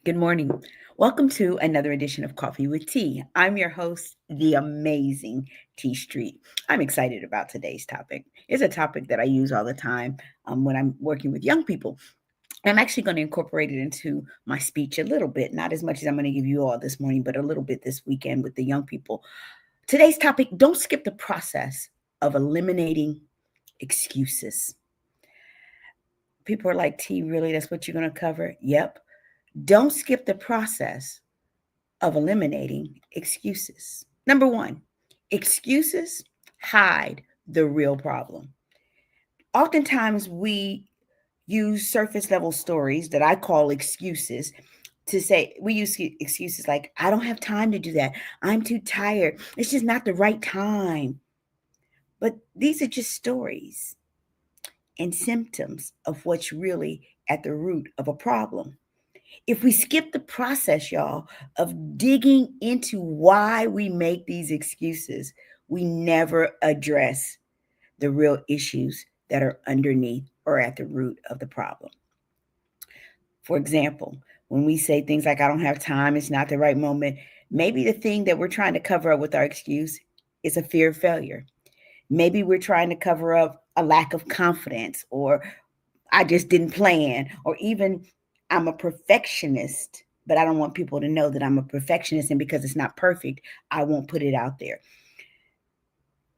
Good morning. Welcome to another edition of Coffee with Tea. I'm your host, the amazing T Street. I'm excited about today's topic. It's a topic that I use all the time when I'm working with young people. I'm actually going to incorporate it into my speech a little bit, not as much as I'm going to give you all this morning, but a little bit this weekend with the young people. Today's topic: don't skip the process of eliminating excuses. People are like, T, really? That's what you're going to cover? Yep. Don't skip the process of eliminating excuses. Number one, excuses hide the real problem. Oftentimes, we use surface level stories that I call excuses to say, we use excuses like, I don't have time to do that. I'm too tired. It's just not the right time. But these are just stories and symptoms of what's really at the root of a problem. If we skip the process, y'all, of digging into why we make these excuses, we never address the real issues that are underneath or at the root of the problem. For example, when we say things like, I don't have time, it's not the right moment, maybe the thing that we're trying to cover up with our excuse is a fear of failure. Maybe we're trying to cover up a lack of confidence, or I just didn't plan, or even I'm a perfectionist, but I don't want people to know that I'm a perfectionist. And because it's not perfect, I won't put it out there.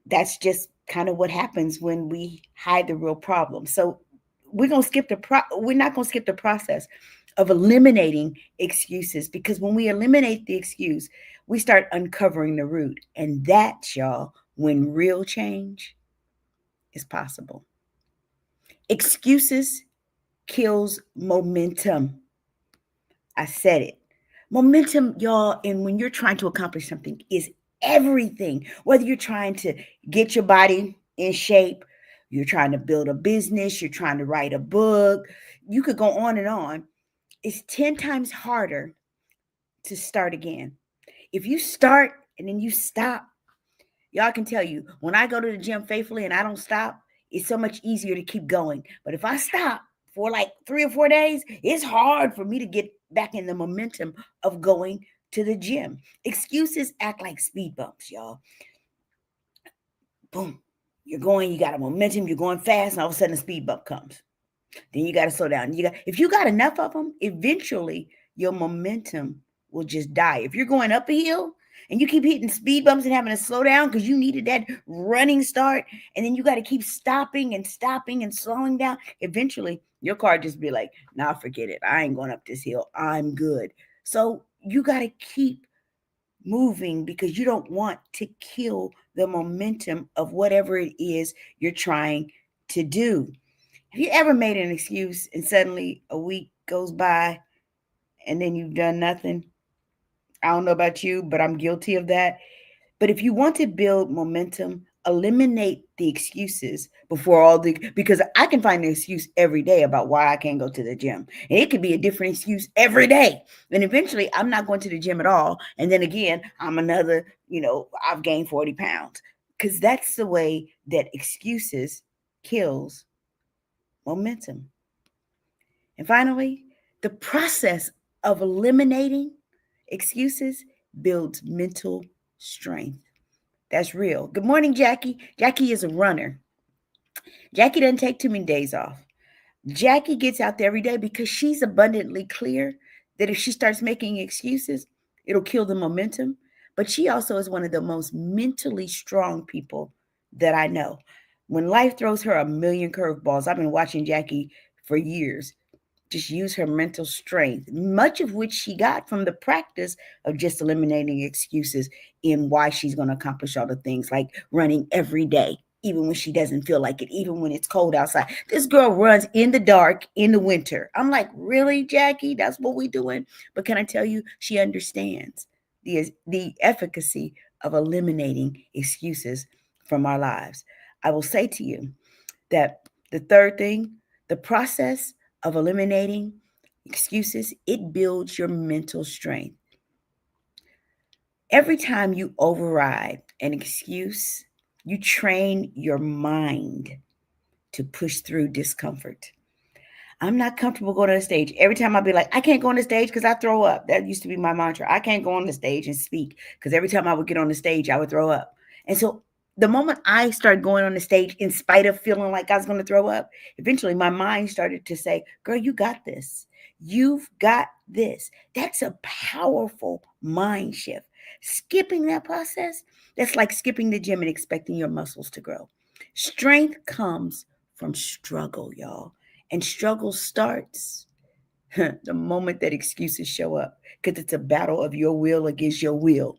That's just kind of what happens when we hide the real problem. So we're not going to skip the process of eliminating excuses, because when we eliminate the excuse, we start uncovering the root. And that's, y'all, when real change is possible. Excuses kills momentum. I said it. Momentum, y'all, and when you're trying to accomplish something, is everything. Whether you're trying to get your body in shape, you're trying to build a business, you're trying to write a book, you could go on and on. It's 10 times harder to start again. If you start and then you stop, y'all can tell you, when I go to the gym faithfully and I don't stop, it's so much easier to keep going. But if I stop for like 3 or 4 days, it's hard for me to get back in the momentum of going to the gym. Excuses act like speed bumps, y'all. Boom. You're going, you got a momentum, you're going fast, and all of a sudden a speed bump comes. Then you got to slow down. If you got enough of them, eventually your momentum will just die. If you're going up a hill and you keep hitting speed bumps and having to slow down because you needed that running start, and then you got to keep stopping and slowing down, eventually your car just be like, nah, forget it. I ain't going up this hill. I'm good. So you got to keep moving because you don't want to kill the momentum of whatever it is you're trying to do. Have you ever made an excuse and suddenly a week goes by and then you've done nothing? I don't know about you, but I'm guilty of that. But if you want to build momentum, eliminate the excuses before because I can find an excuse every day about why I can't go to the gym. And it could be a different excuse every day. And eventually I'm not going to the gym at all. And then again, I've gained 40 pounds. Because that's the way that excuses kills momentum. And finally, the process of eliminating excuses builds mental strength. That's real. Good morning, Jackie. Jackie is a runner. Jackie doesn't take too many days off. Jackie gets out there every day because she's abundantly clear that if she starts making excuses, it'll kill the momentum. But she also is one of the most mentally strong people that I know. When life throws her a million curveballs, I've been watching Jackie for years just use her mental strength, much of which she got from the practice of just eliminating excuses in why she's going to accomplish all the things like running every day, even when she doesn't feel like it, even when it's cold outside. This girl runs in the dark in the winter. I'm like, really, Jackie? That's what we're doing? But can I tell you, she understands the efficacy of eliminating excuses from our lives. I will say to you that the third thing, the process of eliminating excuses, it builds your mental strength. Every time you override an excuse, you train your mind to push through discomfort. I'm not comfortable going on the stage. Every time I'd be like, I can't go on the stage because I throw up. That used to be my mantra. I can't go on the stage and speak because every time I would get on the stage, I would throw up. And so the moment I started going on the stage, in spite of feeling like I was going to throw up, eventually my mind started to say, girl, you got this. You've got this. That's a powerful mind shift. Skipping that process, that's like skipping the gym and expecting your muscles to grow. Strength comes from struggle, y'all. And struggle starts the moment that excuses show up, because it's a battle of your will against your will.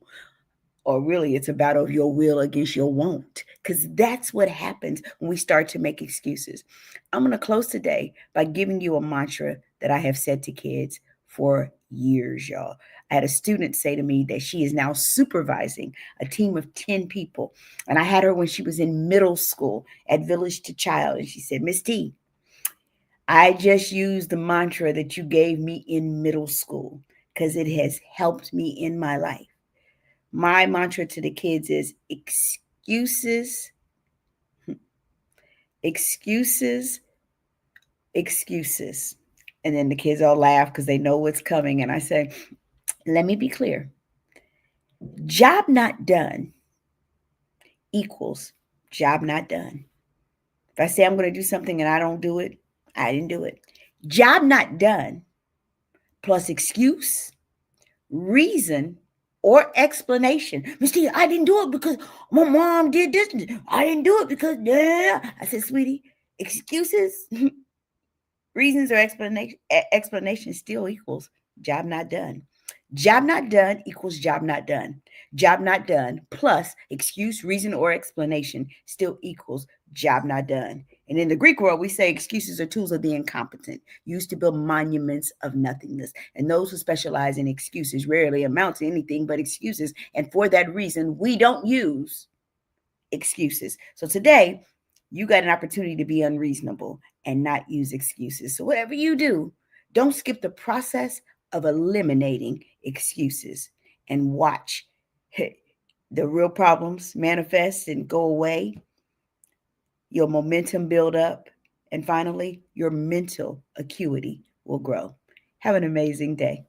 Or really, it's a battle of your will against your won't, because that's what happens when we start to make excuses. I'm going to close today by giving you a mantra that I have said to kids for years, y'all. I had a student say to me that she is now supervising a team of 10 people. And I had her when she was in middle school at Village to Child. And she said, Miss T, I just used the mantra that you gave me in middle school because it has helped me in my life. My mantra to the kids is excuses, excuses, excuses. And then the kids all laugh because they know what's coming. And I say, let me be clear. Job not done equals job not done. If I say I'm going to do something and I don't do it, I didn't do it. Job not done plus excuse, reason, or explanation. Mr. I didn't do it because my mom did this. I didn't do it because, yeah. I said, sweetie, excuses, reasons, or explanation still equals job not done. Job not done equals job not done. Job not done plus excuse, reason, or explanation still equals job not done. And in the Greek world, we say excuses are tools of the incompetent, used to build monuments of nothingness. And those who specialize in excuses rarely amount to anything but excuses. And for that reason, we don't use excuses. So today, you got an opportunity to be unreasonable and not use excuses. So whatever you do, don't skip the process of eliminating excuses, and watch the real problems manifest and go away, your momentum build up, and finally, your mental acuity will grow. Have an amazing day.